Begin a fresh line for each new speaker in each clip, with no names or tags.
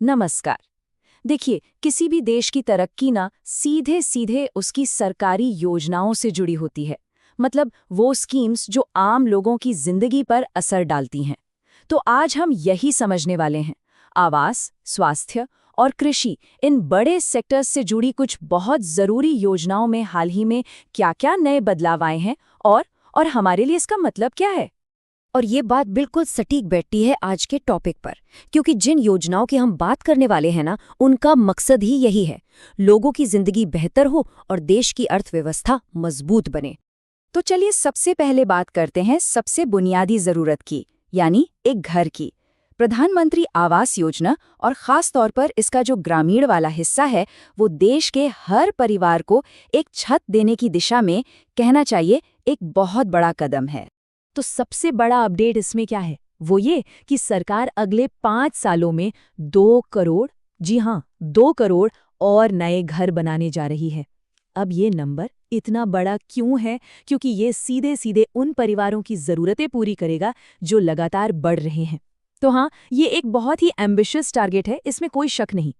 नमस्कार। देखिए, किसी भी देश की तरक्की ना सीधे सीधे उसकी सरकारी योजनाओं से जुड़ी होती है। मतलब वो स्कीम्स जो आम लोगों की जिंदगी पर असर डालती हैं। तो आज हम यही समझने वाले हैं। आवास, स्वास्थ्य और कृषि, इन बड़े सेक्टर्स से जुड़ी कुछ बहुत जरूरी योजनाओं में हाल ही में क्या-क्या नए बदलाव आए हैं और हमारे लिए इसका मतलब क्या है।
और ये बात बिल्कुल सटीक बैठती है आज के टॉपिक पर, क्योंकि जिन योजनाओं की हम बात करने वाले हैं ना, उनका मकसद ही यही है, लोगों की जिंदगी बेहतर हो और देश की अर्थव्यवस्था मजबूत बने।
तो चलिए सबसे पहले बात करते हैं सबसे बुनियादी जरूरत की, यानी एक घर की। प्रधानमंत्री आवास योजना और खास तौर पर इसका जो ग्रामीण वाला हिस्सा है, वो देश के हर परिवार को एक छत देने की दिशा में, कहना चाहिए, एक बहुत बड़ा कदम है। तो सबसे बड़ा अपडेट इसमें क्या है? वो ये कि सरकार अगले 5 सालों में 2 करोड़, जी हाँ, 2 करोड़ और नए घर बनाने जा रही है। अब ये नंबर इतना बड़ा क्यों है? क्योंकि ये सीधे सीधे उन परिवारों की ज़रूरतें पूरी करेगा जो लगातार बढ़ रहे हैं। तो हाँ, ये एक बहुत ही एम्बिशियस टारगेट है, इसमें कोई शक नहीं।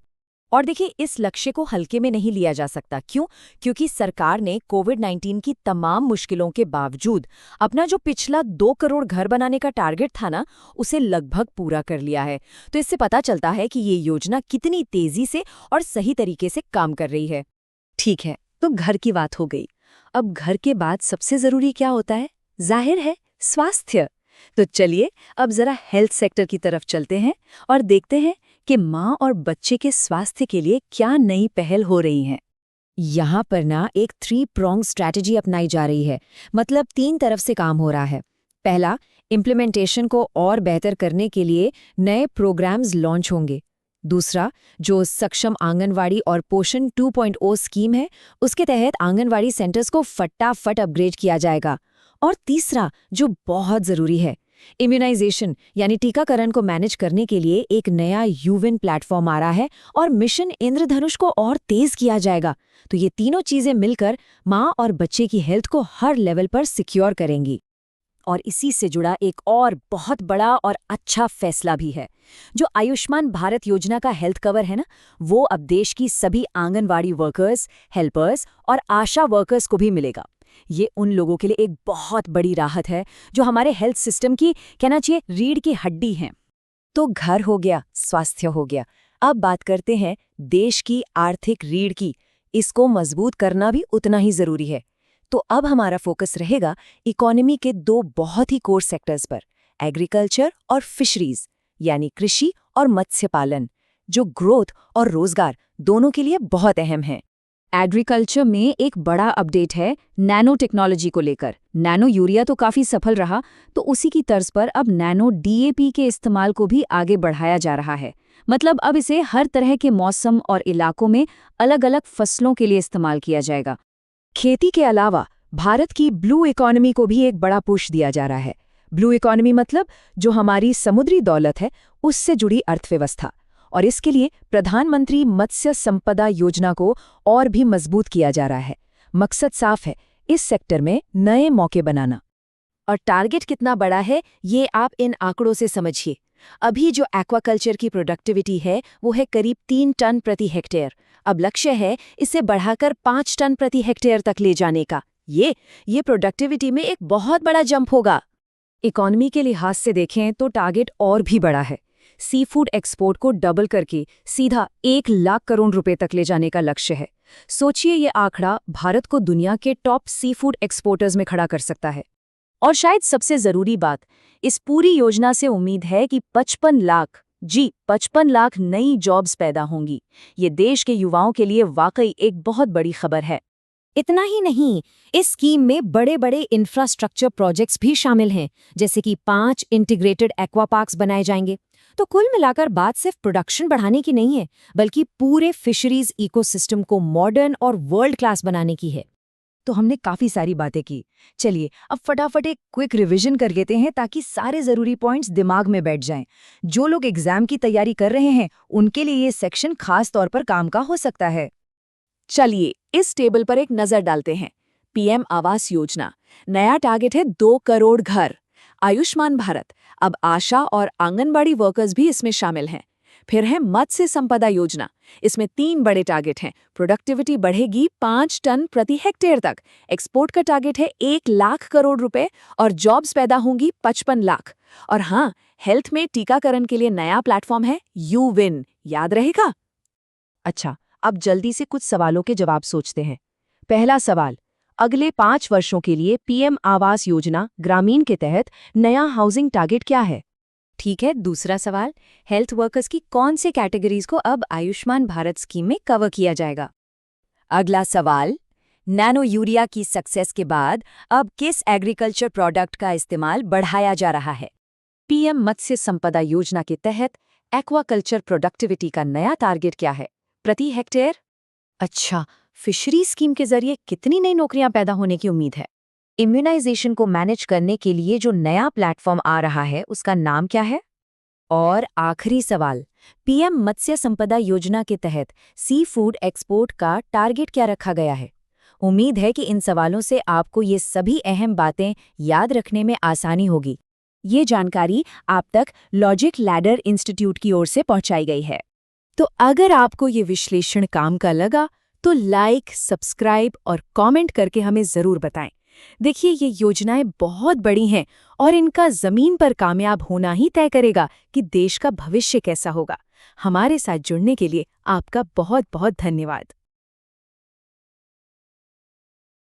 और देखिए, इस लक्ष्य को हल्के में नहीं लिया जा सकता। क्यों? क्योंकि सरकार ने कोविड-19 की तमाम मुश्किलों के बावजूद अपना जो पिछला 2 करोड़ घर बनाने का टारगेट था ना, उसे लगभग पूरा कर लिया है। तो इससे पता चलता है कि ये योजना कितनी तेजी से और सही तरीके से काम कर रही है।
ठीक है, तो घर की बात हो गई। अब घर के बाद सबसे जरूरी क्या होता है? जाहिर है, स्वास्थ्य। तो चलिए अब जरा हेल्थ सेक्टर की तरफ चलते हैं और देखते हैं कि माँ और बच्चे के स्वास्थ्य के लिए क्या नई पहल हो रही हैं।
यहाँ पर ना एक 3 prong स्ट्रैटेजी अपनाई जा रही है। मतलब 3 तरफ से काम हो रहा है। पहला, इम्प्लीमेंटेशन को और बेहतर करने के लिए नए प्रोग्राम्स लॉन्च होंगे। दूसरा, जो सक्षम आंगनवाड़ी और पोषण 2.0 स्कीम है, उसके तहत आंगनवाड़ी सेंटर्स को फटाफट अपग्रेड किया जाएगा। और तीसरा, जो बहुत ज़रूरी है, इम्यूनाइजेशन यानी टीकाकरण को मैनेज करने के लिए एक नया यूविन प्लेटफॉर्म आ रहा है और मिशन इंद्रधनुष को और तेज किया जाएगा। तो ये तीनों चीजें मिलकर माँ और बच्चे की हेल्थ को हर लेवल पर सिक्योर करेंगी।
और इसी से जुड़ा एक और बहुत बड़ा और अच्छा फैसला भी है। जो आयुष्मान भारत योजना का हेल्थ कवर है ना, वो अब देश की सभी आंगनवाड़ी वर्कर्स, हेल्पर्स और आशा वर्कर्स को भी मिलेगा। ये उन लोगों के लिए एक बहुत बड़ी राहत है जो हमारे हेल्थ सिस्टम की, कहना चाहिए, रीढ़ की हड्डी हैं। तो घर हो गया, स्वास्थ्य हो गया। अब बात करते हैं देश की आर्थिक रीढ़ की। इसको मजबूत करना भी उतना ही जरूरी है। तो अब हमारा फोकस रहेगा इकोनॉमी के 2 बहुत ही कोर सेक्टर्स पर, एग्रीकल्चर और फिशरीज, यानी कृषि और मत्स्य पालन, जो ग्रोथ और रोजगार दोनों के लिए बहुत अहम है। एग्रीकल्चर में एक बड़ा अपडेट है नैनो टेक्नोलॉजी को लेकर। नैनो यूरिया तो काफी सफल रहा, तो उसी की तर्ज पर अब नैनो डीएपी के इस्तेमाल को भी आगे बढ़ाया जा रहा है। मतलब अब इसे हर तरह के मौसम और इलाकों में अलग-अलग फसलों के लिए इस्तेमाल किया जाएगा। खेती के अलावा भारत की ब्लू इकोनॉमी को भी एक बड़ा पुश दिया जा रहा है। ब्लू इकोनॉमी मतलब जो हमारी समुद्री दौलत है, उससे जुड़ी अर्थव्यवस्था। और इसके लिए प्रधानमंत्री मत्स्य संपदा योजना को और भी मजबूत किया जा रहा है। मकसद साफ है, इस सेक्टर में नए मौके बनाना। और टारगेट कितना बड़ा है, ये आप इन आंकड़ों से समझिए। अभी जो एक्वाकल्चर की प्रोडक्टिविटी है, वो है करीब 3 टन प्रति हेक्टेयर। अब लक्ष्य है इसे बढ़ाकर 5 टन प्रति हेक्टेयर तक ले जाने का। ये प्रोडक्टिविटी में एक बहुत बड़ा जंप होगा। इकोनॉमी के लिहाज से देखें तो टारगेट और भी बड़ा है। सी फूड एक्सपोर्ट को डबल करके सीधा 1 लाख करोड़ रुपए तक ले जाने का लक्ष्य है। सोचिए, ये आंकड़ा भारत को दुनिया के टॉप सी फूड एक्सपोर्टर्स में खड़ा कर सकता है। और शायद सबसे जरूरी बात, इस पूरी योजना से उम्मीद है कि 55 लाख नई जॉब्स पैदा होंगी। ये देश के युवाओं के लिए वाकई एक बहुत बड़ी खबर है।
इतना ही नहीं, इस स्कीम में बड़े बड़े इंफ्रास्ट्रक्चर प्रोजेक्ट्स भी शामिल हैं, जैसे कि 5 इंटीग्रेटेड एक्वा पार्क्स बनाए जाएंगे। तो कुल मिलाकर बात सिर्फ प्रोडक्शन बढ़ाने की नहीं है, बल्कि पूरे फिशरीज इकोसिस्टम को मॉडर्न और वर्ल्ड क्लास बनाने की है।
तो हमने काफी सारी बातें की। चलिए अब फटाफट एक क्विक रिवीजन कर लेते हैं ताकि सारे जरूरी पॉइंट्स दिमाग में बैठ जाएं। जो लोग एग्जाम की तैयारी कर रहे हैं, उनके लिए ये सेक्शन खास तौर पर काम का हो सकता है। चलिए इस टेबल पर एक नजर डालते हैं। पीएम आवास योजना, नया टारगेट है 2 करोड़ घर। आयुष्मान भारत, अब आशा और आंगनबाड़ी वर्कर्स भी इसमें शामिल हैं। फिर है मत्स्य संपदा योजना। इसमें 3 बड़े टारगेट हैं। प्रोडक्टिविटी बढ़ेगी 5 टन प्रति हेक्टेयर तक, एक्सपोर्ट का टारगेट है 1 लाख करोड़ रुपए और जॉब्स पैदा होंगी 55 लाख। और हाँ, हेल्थ में टीकाकरण के लिए नया प्लेटफॉर्म है यूविन, याद रहेगा?
अच्छा, अब जल्दी से कुछ सवालों के जवाब सोचते हैं। पहला सवाल, अगले 5 वर्षों के लिए पीएम आवास योजना ग्रामीण के तहत नया हाउसिंग टारगेट क्या है?
ठीक है, दूसरा सवाल, हेल्थ वर्कर्स की कौन से कैटेगरीज को अब आयुष्मान भारत स्कीम में कवर किया जाएगा? अगला सवाल, नैनो यूरिया की सक्सेस के बाद अब किस एग्रीकल्चर प्रोडक्ट का इस्तेमाल बढ़ाया जा रहा है? पीएम मत्स्य संपदा योजना के तहत एक्वाकल्चर प्रोडक्टिविटी का नया टारगेट क्या है, प्रति हेक्टेयर? अच्छा, फिशरी स्कीम के जरिए कितनी नई नौकरियां पैदा होने की उम्मीद है?
इम्यूनाइजेशन को मैनेज करने के लिए जो नया प्लेटफॉर्म आ रहा है उसका नाम क्या है?
और आखिरी सवाल, पीएम मत्स्य संपदा योजना के तहत सी फूड एक्सपोर्ट का टारगेट क्या रखा गया है? उम्मीद है कि इन सवालों से आपको ये सभी अहम बातें याद रखने में आसानी होगी। ये जानकारी आप तक लॉजिक लैडर इंस्टीट्यूट की ओर से पहुंचाई गई है। तो अगर आपको ये विश्लेषण काम का लगा तो लाइक, सब्सक्राइब और कमेंट करके हमें ज़रूर बताएं। देखिए, ये योजनाएं बहुत बड़ी हैं और इनका ज़मीन पर कामयाब होना ही तय करेगा कि देश का भविष्य कैसा होगा। हमारे साथ जुड़ने के लिए आपका बहुत बहुत धन्यवाद।